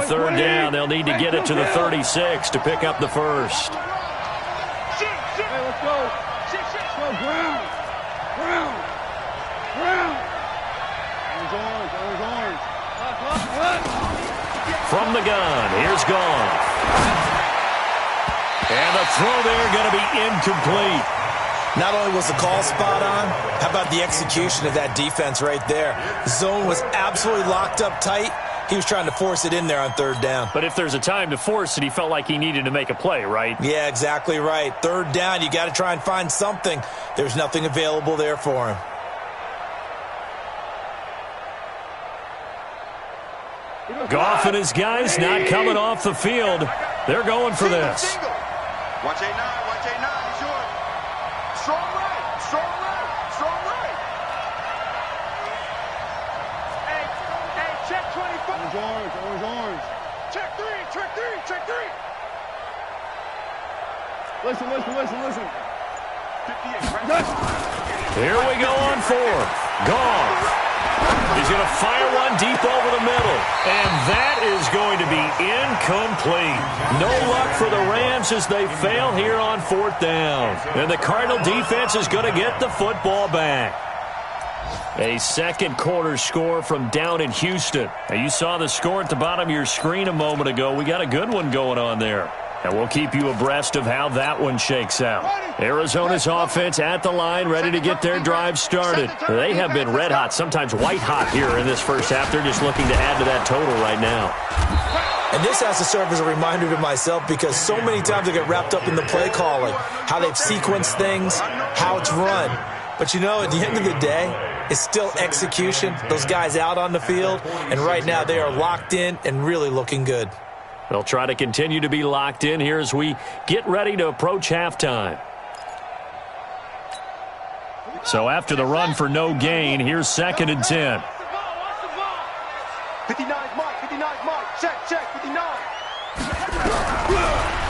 on third down. They'll need to get it to the 36 to pick up the first. Hey, let's go. Go, ground. Orange. From the gun, here's Goff. And the throw there going to be incomplete. Not only was the call spot on, how about the execution of that defense right there? The zone was absolutely locked up tight. He was trying to force it in there on third down. But if there's a time to force it, he felt like he needed to make a play, right? Yeah, exactly right. Third down, you got to try and find something. There's nothing available there for him. Goff and his guys not coming off the field. They're going for this. Watch A9, watch A9, he's yours. Strong right. Hey, check 24. Orange. Check three. Listen. 58, right? Here we go on fourth. Goff. He's going to fire one deep over the middle. And that is going to be incomplete. No luck for the Rams as they fail here on fourth down. And the Cardinal defense is going to get the football back. A second quarter score from down in Houston. Now, you saw the score at the bottom of your screen a moment ago. We got a good one going on there. And we'll keep you abreast of how that one shakes out. Arizona's offense at the line, ready to get their drive started. They have been red hot, sometimes white hot here in this first half. They're just looking to add to that total right now. And this has to serve as a reminder to myself because so many times I get wrapped up in the play calling, how they've sequenced things, how it's run. But, you know, at the end of the day, it's still execution. Those guys out on the field, and right now they are locked in and really looking good. They'll try to continue to be locked in here as we get ready to approach halftime. So after the run for no gain, here's 2nd and 10. 59, Mike. Check, 59.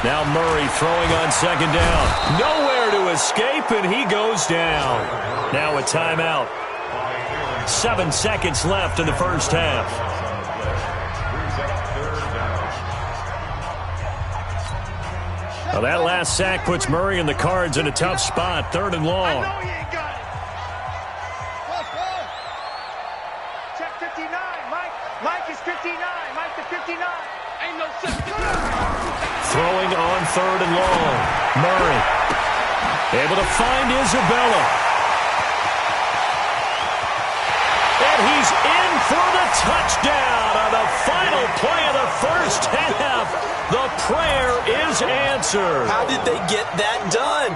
Now Murray throwing on 2nd down. Nowhere to escape, and he goes down. Now a timeout. 7 seconds left in the first half. Well, that last sack puts Murray and the Cards in a tough spot. 3rd and long. I know you ain't got it. Check 59, Mike. Mike is 59. Mike to 59. Ain't no sense. Throwing on 3rd and long. Murray able to find Isabella. And he's in for the touchdown on the final play of the first half. The prayer is answered. How did they get that done?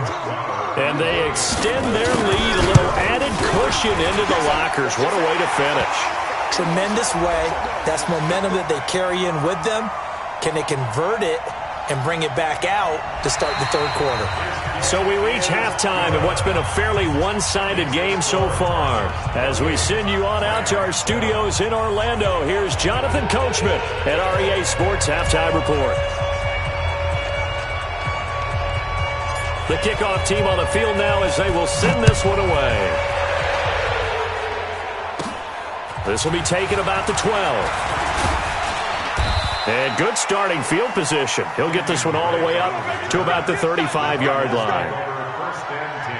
And they extend their lead, a little added cushion into the lockers. What a way to finish. Tremendous way. That's momentum that they carry in with them. Can they convert it and bring it back out to start the third quarter? So we reach halftime in what's been a fairly one-sided game so far. As we send you on out to our studios in Orlando, here's Jonathan Coachman at REA Sports Halftime Report. The kickoff team on the field now as they will send this one away. This will be taken about the 12. And good starting field position. He'll get this one all the way up to about the 35-yard line. First and 10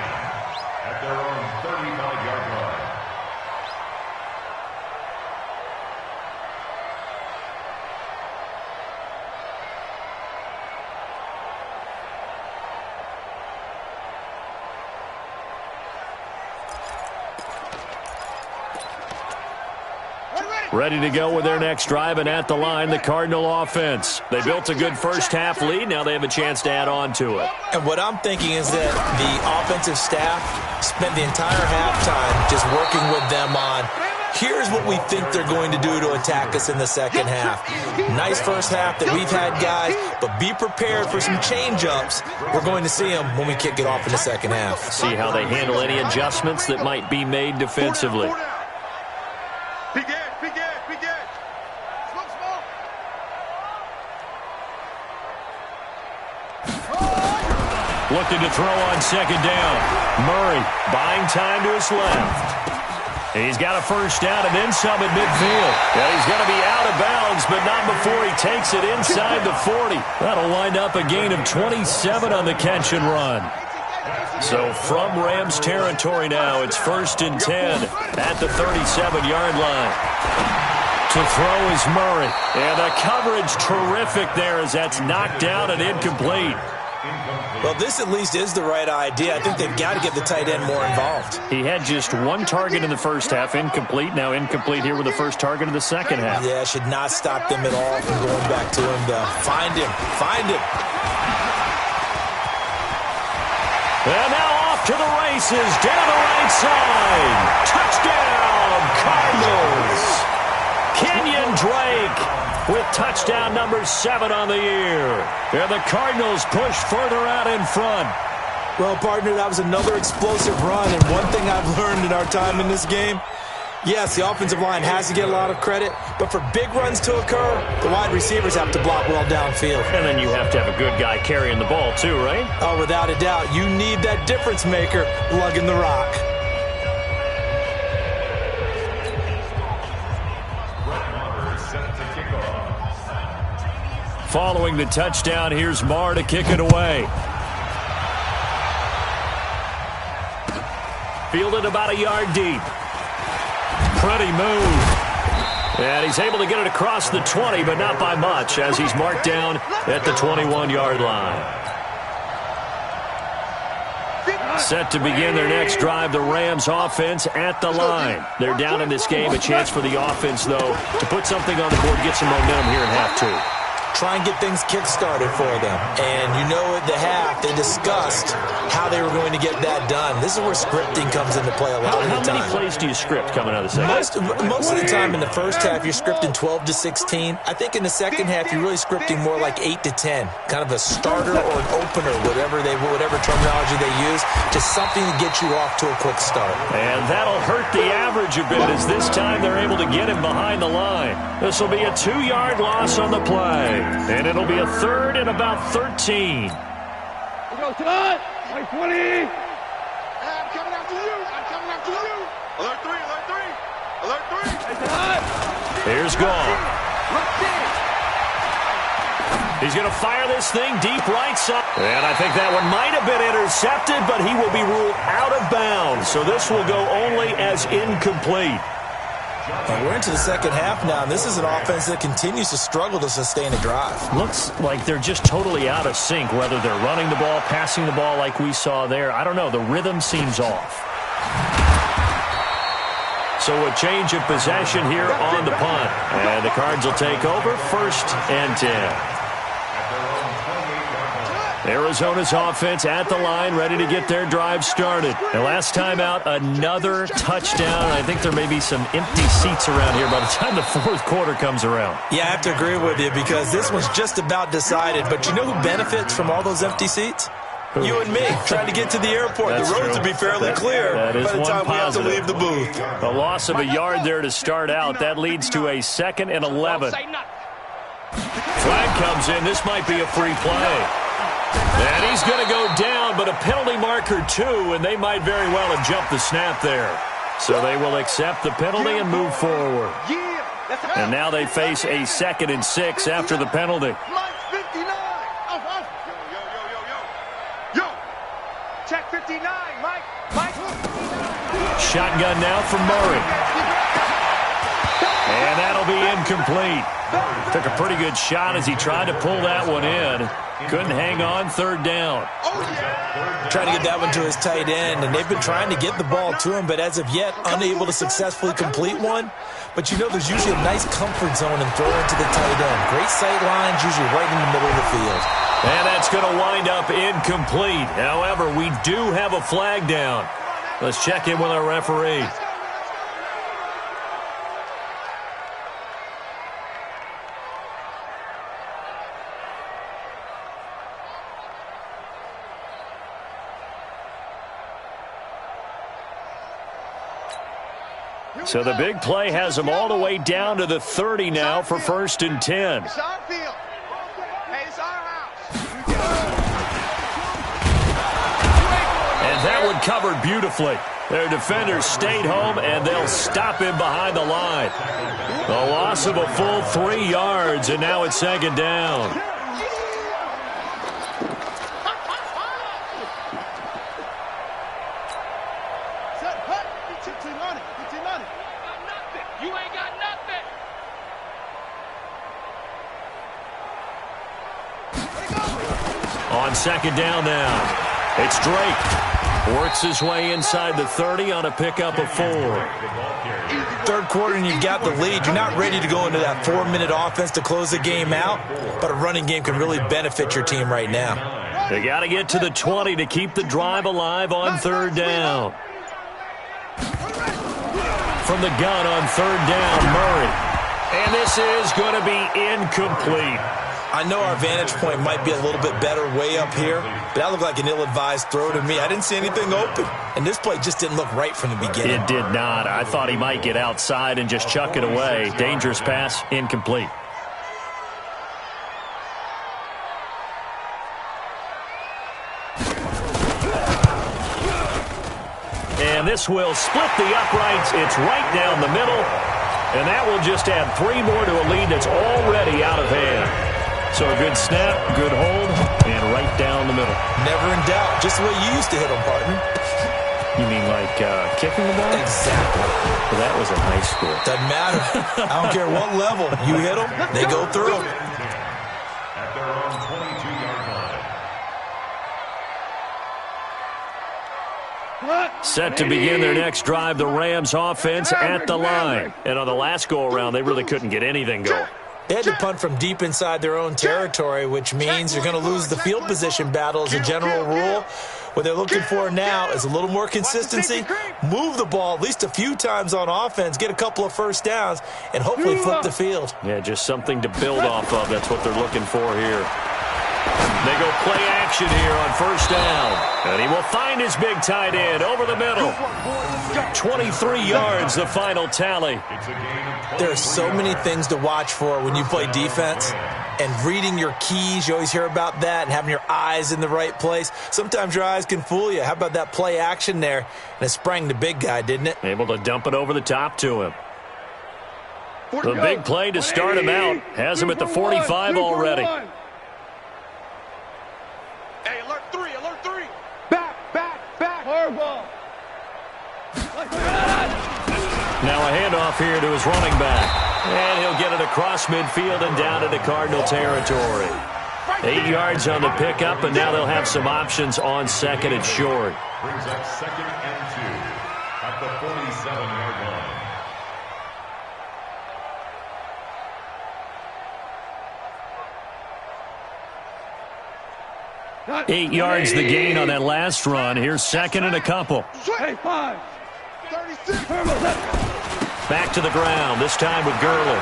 at their own 35-yard line. Ready to go with their next drive, and at the line, the Cardinal offense. They built a good first-half lead. Now they have a chance to add on to it. And what I'm thinking is that the offensive staff spent the entire halftime just working with them on, here's what we think they're going to do to attack us in the second half. Nice first half that we've had, guys, but be prepared for some change-ups. We're going to see them when we kick it off in the second half. See how they handle any adjustments that might be made defensively. Looking to throw on 2nd down. Murray buying time to his left. He's got a first down and then some at midfield. And he's going to be out of bounds, but not before he takes it inside the 40. That'll wind up a gain of 27 on the catch and run. So from Rams territory now, it's 1st and 10 at the 37-yard line. To throw is Murray. And the coverage terrific there as that's knocked down and incomplete. Well, this at least is the right idea. I think they've got to get the tight end more involved. He had just one target in the first half, incomplete. Now incomplete here with the first target of the second half. Yeah, should not stop them at all from going back to him to find him. Find him. And now off to the races, down the right side. Touchdown, Cardinals. Kenyon Drake with touchdown number 7 on the year. And the Cardinals push further out in front. Well, partner, that was another explosive run. And one thing I've learned in our time in this game, yes, the offensive line has to get a lot of credit, but for big runs to occur, the wide receivers have to block well downfield. And then you have to have a good guy carrying the ball too, right? Oh, without a doubt. You need that difference maker lugging the rock. Following the touchdown, here's Marr to kick it away. Fielded about a yard deep. Pretty move. And he's able to get it across the 20, but not by much, as he's marked down at the 21-yard line. Set to begin their next drive, the Rams offense at the line. They're down in this game. A chance for the offense, though, to put something on the board, get some momentum here in half 2. Try and get things kick-started for them. And you know at the half, they discussed how they were going to get that done. This is where scripting comes into play a lot of the time. How many plays do you script coming out of the second? Most of the time in the first half, you're scripting 12 to 16. I think in the second half, you're really scripting more like 8 to 10. Kind of a starter or an opener, whatever terminology they use, just something to get you off to a quick start. And that'll hurt the average a bit as this time they're able to get him behind the line. This will be a 2-yard loss on the play. And it'll be a 3rd and about 13. Let's go, Todd. 20. I'm coming after you. I'm coming after you. Alert 3, alert 3. Alert 3. Hey, Todd. Here's Goff. He's going to fire this thing deep right side. And I think that one might have been intercepted, but he will be ruled out of bounds. So this will go only as incomplete. And we're into the second half now, and this is an offense that continues to struggle to sustain a drive. Looks like they're just totally out of sync, whether they're running the ball, passing the ball like we saw there. I don't know. The rhythm seems off. So a change of possession here on the punt. And the Cards will take over 1st and 10. Arizona's offense at the line, ready to get their drive started. And last time out, another touchdown. I think there may be some empty seats around here by the time the 4th quarter comes around. Yeah, I have to agree with you because this one's just about decided. But you know who benefits from all those empty seats? You and me, trying to get to the airport. That's the roads true. will be fairly clear by the time we have to leave the booth. A loss of a yard there to start out. That leads to a 2nd and 11. Flag comes in. This might be a free play. And he's going to go down, but a penalty marker too, and they might very well have jumped the snap there. So they will accept the penalty and move forward. And now they face a 2nd and 6 after the penalty. Mike 59. Yo. Check 59, Mike. Shotgun now from Murray. And that'll be incomplete. Took a pretty good shot as he tried to pull that one in. Couldn't hang on, 3rd down. Trying to get that one to his tight end, and they've been trying to get the ball to him, but as of yet, unable to successfully complete one. But you know there's usually a nice comfort zone and throw into the tight end. Great sight lines, usually right in the middle of the field. And that's going to wind up incomplete. However, we do have a flag down. Let's check in with our referee. So the big play has them all the way down to the 30 now for 1st and 10. It's our field. Hey, it's our house. And that one covered beautifully. Their defenders stayed home, and they'll stop him behind the line. A loss of a full 3 yards, and now it's second down. You ain't got nothing. On second down now, it's Drake. Works his way inside the 30 on a pickup of 4. Third quarter and you've got the lead. You're not ready to go into that 4-minute offense to close the game out, but a running game can really benefit your team right now. They got to get to the 20 to keep the drive alive on third down. From the gun on third down, Murray. And this is going to be incomplete. I know our vantage point might be a little bit better way up here, but that looked like an ill-advised throw to me. I didn't see anything open, and this play just didn't look right from the beginning. It did not. I thought he might get outside and just chuck it away. Dangerous pass, incomplete. And this will split the uprights. It's right down the middle. And that will just add 3 more to a lead that's already out of hand. So a good snap, good hold, and right down the middle. Never in doubt. Just the way you used to hit them, partner. You mean like kicking the ball? Exactly. Well, that was in high school. Doesn't matter. I don't care what level. You hit them, they go through. At their own 22-yard line. Set to begin their next drive, the Rams offense at the line. And on the last go-around, they really couldn't get anything going. They had to punt from deep inside their own territory, which means you're going to lose the field position battle as a general rule. What they're looking for now is a little more consistency, move the ball at least a few times on offense, get a couple of first downs, and hopefully flip the field. Yeah, just something to build off of. That's what they're looking for here. They go play action here on first down. And he will find his big tight end over the middle. 23 yards, the final tally. There are so many things to watch for when you play defense. And reading your keys, you always hear about that, and having your eyes in the right place. Sometimes your eyes can fool you. How about that play action there? And it sprang the big guy, didn't it? Able to dump it over the top to him. The big play to start him out. Has him at the 45 already. Hey, alert 3, alert 3. Back. Hardball. Now a handoff here to his running back. And he'll get it across midfield and down into Cardinal territory. 8 yards on the pickup, and now they'll have some options on second and short. Brings up 2nd and 2 at the 47-yard line. 8 yards the gain on that last run. Here's second and a couple. Hey, 5. 36. Back to the ground, this time with Gurley.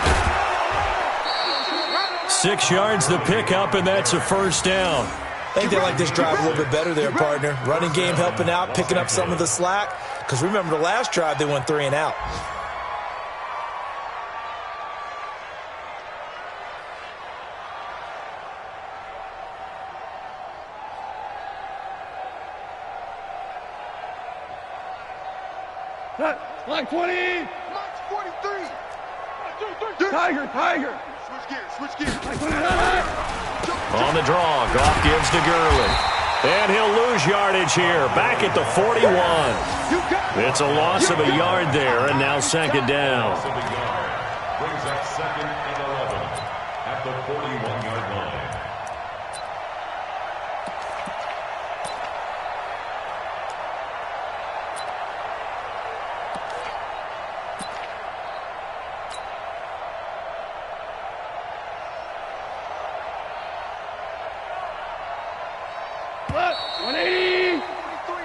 6 yards the pickup, and that's a first down. I think they like this drive a little bit better there, partner. Running game helping out, picking up some of the slack. Because remember the last drive, they went 3 and out. Line 20. March 43. Tiger. Switch gears. On the draw, Goff gives to Gurley. And he'll lose yardage here, back at the 41. It's a loss of a yard there, and now second down. Brings up 2nd and 11 at the 41-yard line.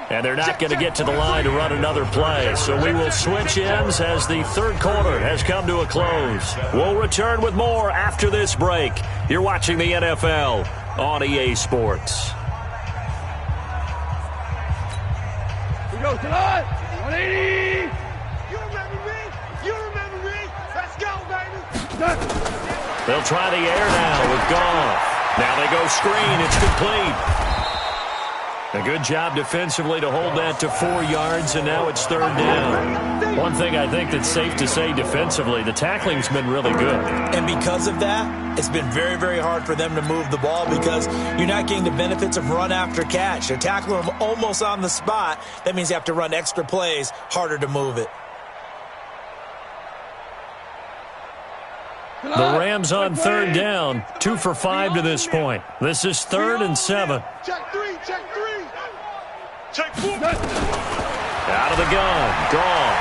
And they're not going to get to the line to run another play. So we will switch ends as the third quarter has come to a close. We'll return with more after this break. You're watching the NFL on EA Sports. We go tonight. 180. You remember me. Let's go, baby. They'll try the air now with Goff. Now they go screen. It's complete. A good job defensively to hold that to 4 yards, and now it's 3rd down. One thing I think that's safe to say defensively, the tackling's been really good. And because of that, it's been very, very hard for them to move the ball because you're not getting the benefits of run after catch. They're tackling them almost on the spot. That means you have to run extra plays, harder to move it. The Rams on 3rd down, 2 for 5 to this point. This is 3rd and 7. Check 3, check 3. Check 4. Out of the gun, Goff.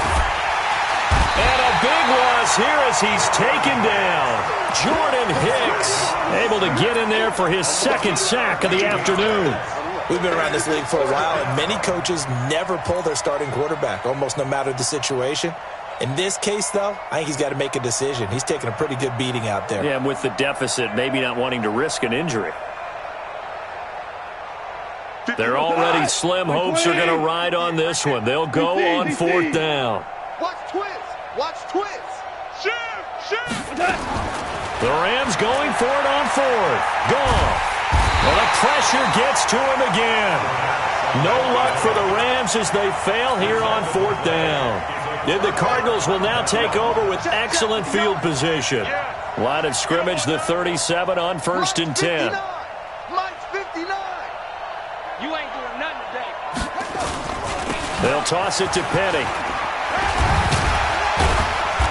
And a big loss here as he's taken down. Jordan Hicks able to get in there for his 2nd sack of the afternoon. We've been around this league for a while, and many coaches never pull their starting quarterback, almost no matter the situation. In this case, though, I think he's got to make a decision. He's taking a pretty good beating out there. Yeah, and with the deficit, maybe not wanting to risk an injury. They're already slim hopes are going to ride on this one. They'll go on 4th down. Watch twist. Watch twist. Shift. The Rams going for it on 4th. Gone. Well, the pressure gets to him again. No luck for the Rams as they fail here on 4th down. And the Cardinals will now take over with excellent field position. Line of scrimmage, the 37 on 1st and 10. Mike's 59. You ain't doing nothing today. They'll toss it to Penny.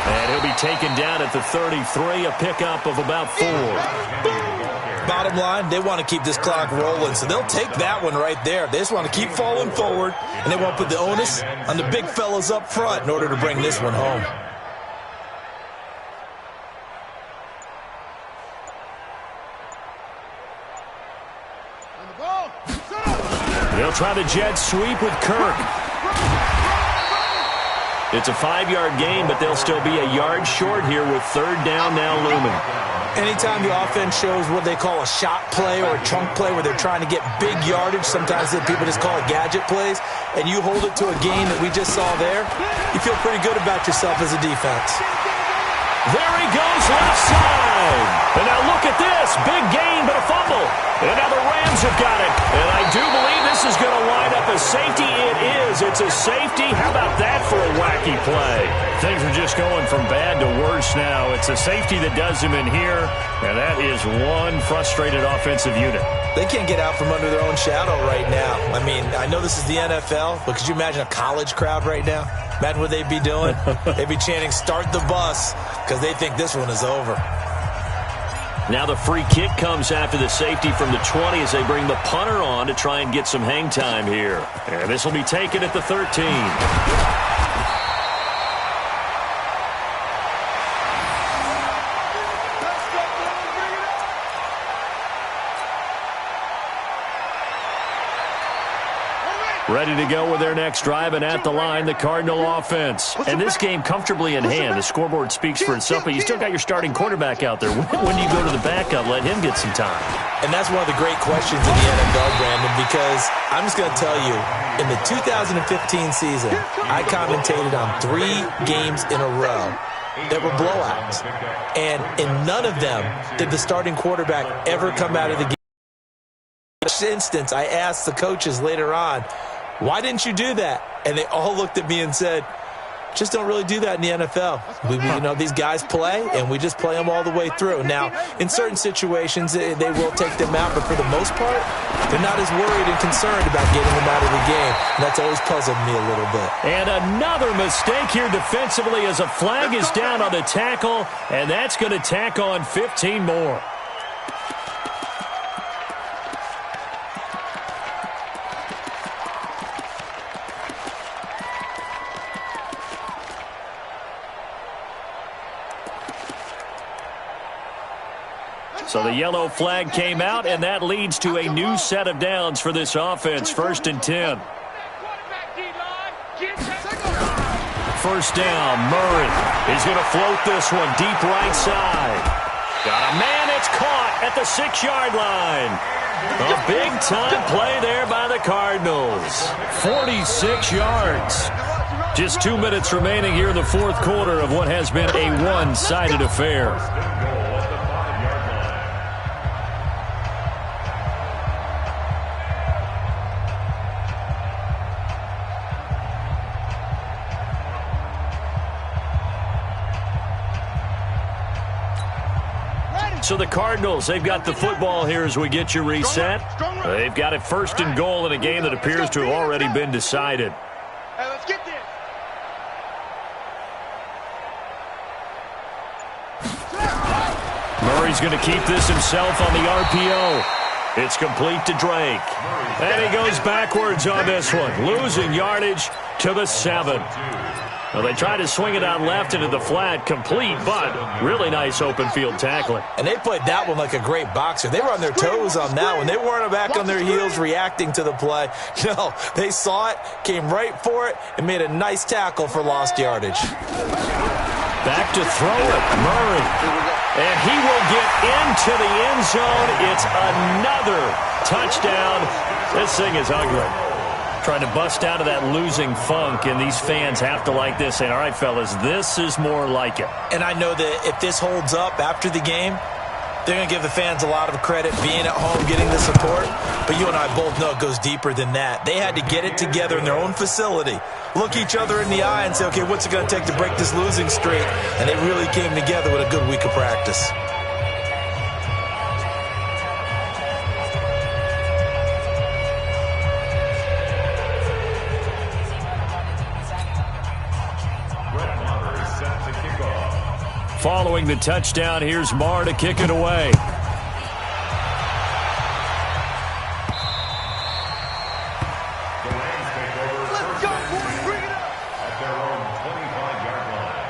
And he'll be taken down at the 33, a pickup of about 4. Bottom line, they want to keep this clock rolling, so they'll take that one right there. They just want to keep falling forward, and they want to put the onus on the big fellas up front in order to bring this one home. They'll try the jet sweep with Kirk. It's a 5-yard gain, but they'll still be a yard short here with 3rd down now looming. Anytime the offense shows what they call a shot play or a chunk play where they're trying to get big yardage, sometimes people just call it gadget plays, and you hold it to a gain that we just saw there, you feel pretty good about yourself as a defense. There he goes left side. And now look at this. Big gain, but a fumble. And now the Rams have got it. And I do believe this is going to wind up a safety. It is. It's a safety. How about that for a wacky play? Things are just going from bad to worse now. It's a safety that does him in here. And that is one frustrated offensive unit. They can't get out from under their own shadow right now. I mean, I know this is the NFL, but could you imagine a college crowd right now? Imagine what they'd be doing. They'd be chanting, "Start the bus," because they think this one is over. Now the free kick comes after the safety from the 20 as they bring the punter on to try and get some hang time here. And this will be taken at the 13. Ready to go with their next drive, and at the line, the Cardinal offense. And this game comfortably in hand. The scoreboard speaks for itself, but you still got your starting quarterback out there. When do you go to the backup, let him get some time? And that's one of the great questions in the NFL, Brandon, because I'm just going to tell you, in the 2015 season, I commentated on 3 games in a row that were blowouts. And in none of them did the starting quarterback ever come out of the game. In this instance, I asked the coaches later on, why didn't you do that? And they all looked at me and said, just don't really do that in the NFL. These guys play, and we just play them all the way through. Now, in certain situations, they will take them out, but for the most part, they're not as worried and concerned about getting them out of the game. And that's always puzzled me a little bit. And another mistake here defensively as a flag is down on the tackle, and that's going to tack on 15 more. So the yellow flag came out, and that leads to a new set of downs for this offense. 1st and 10. First down, Murray is going to float this one deep right side. Got a man, it's caught at the 6-yard line. A big-time play there by the Cardinals. 46 yards. Just 2 minutes remaining here in the 4th quarter of what has been a one-sided affair. So the Cardinals, they've got the football here as we get you reset. They've got it 1st and goal in a game that appears to have already been decided. Hey, let's get this. Murray's going to keep this himself on the RPO. It's complete to Drake. And he goes backwards on this one, losing yardage to the 7. Well, they tried to swing it out left into the flat, complete, but really nice open field tackling. And they played that one like a great boxer. They were on their toes on that one. They weren't back on their heels reacting to the play. No, they saw it, came right for it, and made a nice tackle for lost yardage. Back to throw it, Murray. And he will get into the end zone. It's another touchdown. This thing is ugly. Trying to bust out of that losing funk, and these fans have to like this, saying, all right, fellas, this is more like it. And I know that if this holds up after the game, they're going to give the fans a lot of credit being at home, getting the support. But you and I both know it goes deeper than that. They had to get it together in their own facility, look each other in the eye and say, okay, what's it going to take to break this losing streak? And they really came together with a good week of practice. Following the touchdown, here's Marr to kick it away. Let's go, boys. Bring it up. At their own 25-yard line.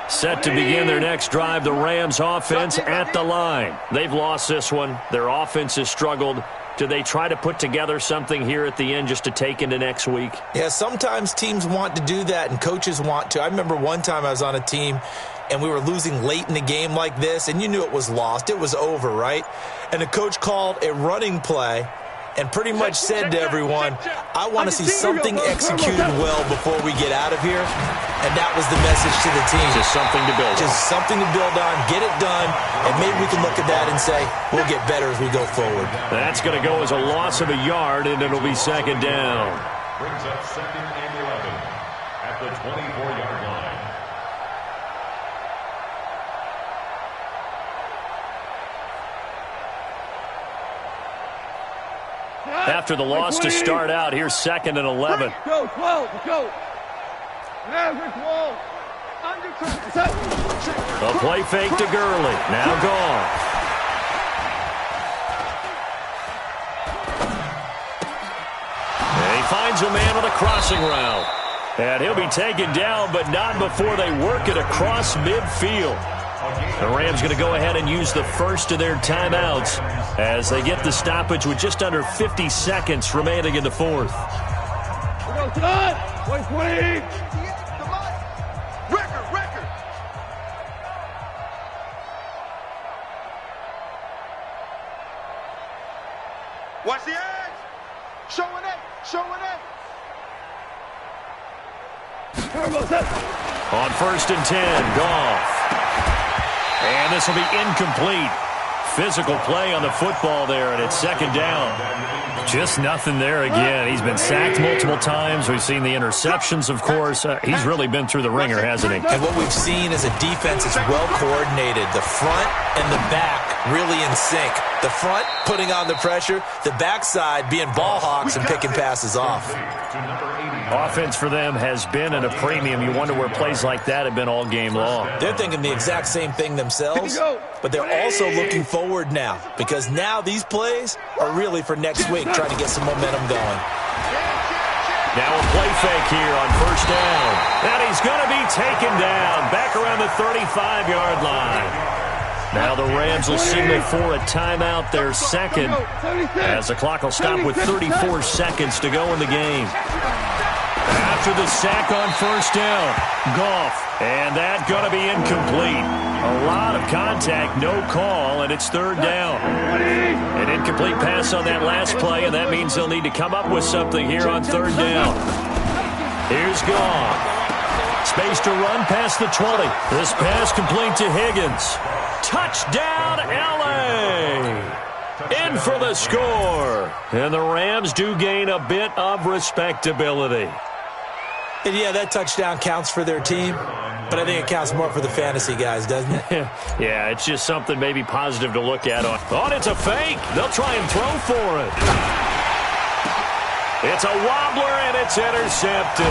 Set to begin their next drive, the Rams offense at the line. They've lost this one. Their offense has struggled. Do they try to put together something here at the end just to take into next week? Yeah, sometimes teams want to do that and coaches want to. I remember one time I was on a team and we were losing late in the game like this, and you knew it was lost. It was over, right? And the coach called a running play and pretty much said to everyone, I want to see something executed well before we get out of here. And that was the message to the team. Just something to build on. Just something to build on, get it done, and maybe we can look at that and say, we'll get better as we go forward. That's going to go as a loss of a yard, and it'll be 2nd down. Brings up 2nd and 11 at the 24-yard line. After the loss to start out, here's 2nd and 11. Go, 12, go. Average wall. Under A play fake to Gurley. Now gone. And he finds a man on a crossing route. And he'll be taken down, but not before they work it across midfield. The Rams going to go ahead and use the first of their timeouts as they get the stoppage with just under 50 seconds remaining in the 4th. Record. Watch the edge. Showing it. On 1st and 10, Goff. And this will be incomplete. Physical play on the football there, and it's 2nd down. Just nothing there again. He's been sacked multiple times. We've seen the interceptions, of course. He's really been through the ringer, hasn't he? And what we've seen is a defense that's well coordinated. The front and the back really in sync. The front putting on the pressure, the backside being ball hawks and picking passes off. Offense for them has been at a premium. You wonder where plays like that have been all game long. They're thinking the exact same thing themselves, but they're also looking forward now because now these plays are really for next week, trying to get some momentum going. Now a play fake here on 1st down. And he's going to be taken down back around the 35-yard line. Now the Rams will signal for a timeout, their 2nd, as the clock will stop with 34 seconds to go in the game. After the sack on 1st down, Goff, and that's going to be incomplete. A lot of contact, no call, and it's 3rd down. An incomplete pass on that last play, and that means they'll need to come up with something here on 3rd down. Here's Goff. Space to run past the 20. This pass complete to Higgins. Touchdown, L.A. In for the score. And the Rams do gain a bit of respectability. And yeah, that touchdown counts for their team, but I think it counts more for the fantasy guys, doesn't it? Yeah, it's just something maybe positive to look at. Oh, it's a fake. They'll try and throw for it. It's a wobbler, and it's intercepted.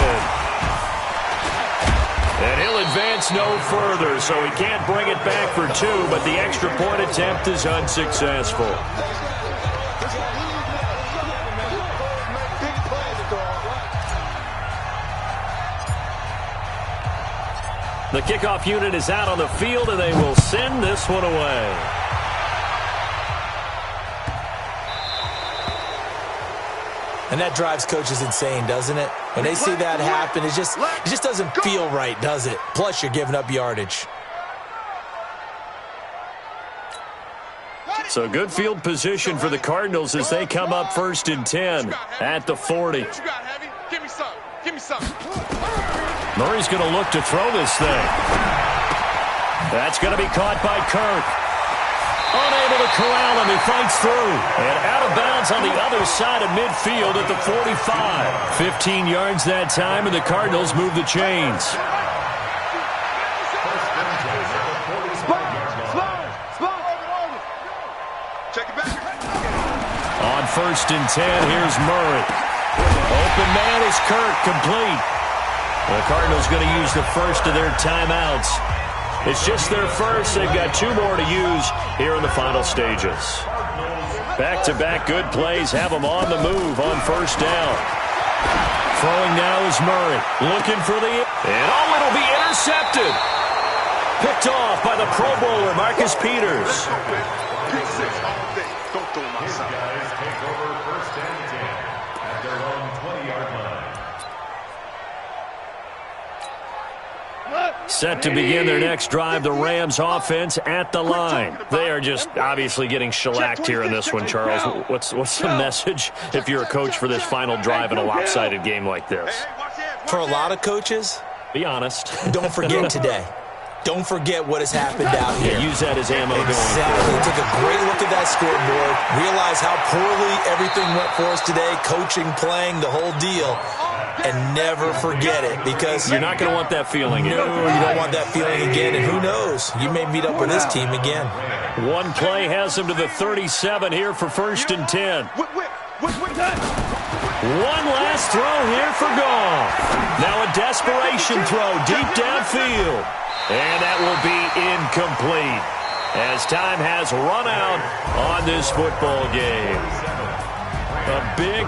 And he'll advance no further, so he can't bring it back for two, but the extra point attempt is unsuccessful. The kickoff unit is out on the field, and they will send this one away. And that drives coaches insane, doesn't it? When they see that happen, it just doesn't feel right, does it? Plus, you're giving up yardage. So good field position for the Cardinals as they come up 1st and 10 at the 40. Give me some. Give me some. Murray's going to look to throw this thing. That's going to be caught by Kirk. Unable to corral him. He fights through. And out of bounds on the other side of midfield at the 45. 15 yards that time, and the Cardinals move the chains. Check it back. On 1st and 10, here's Murray. Open man is Kirk, complete. The Cardinals going to use the first of their timeouts. It's just their first. They've got 2 more to use here in the final stages. Back-to-back good plays have them on the move on 1st down. Throwing now is Murray. Looking for the... And it'll be intercepted. Picked off by the Pro Bowler, Marcus Peters. Pick 6 all day. Don't throw my His side. guys take over 1st and 10 at their own 20-yard line. Set to begin their next drive, the Rams offense at the line. They are just obviously getting shellacked here in this one, Charles. What's the message if you're a coach for this final drive in a lopsided game like this? For a lot of coaches, Be honest. don't forget today. Don't forget what has happened out here. Use that as ammo going Exactly. forward. Take a great look at that scoreboard. Realize how poorly everything went for us today. Coaching, playing, the whole deal. And never forget it, because You're not going to want that feeling. no, you don't want that feeling again. And who knows? You may meet up with this team again. One play has them to the 37 here for 1st and 10. One last throw here for Goff. Now a desperation throw deep downfield. And that will be incomplete as time has run out on this football game. A big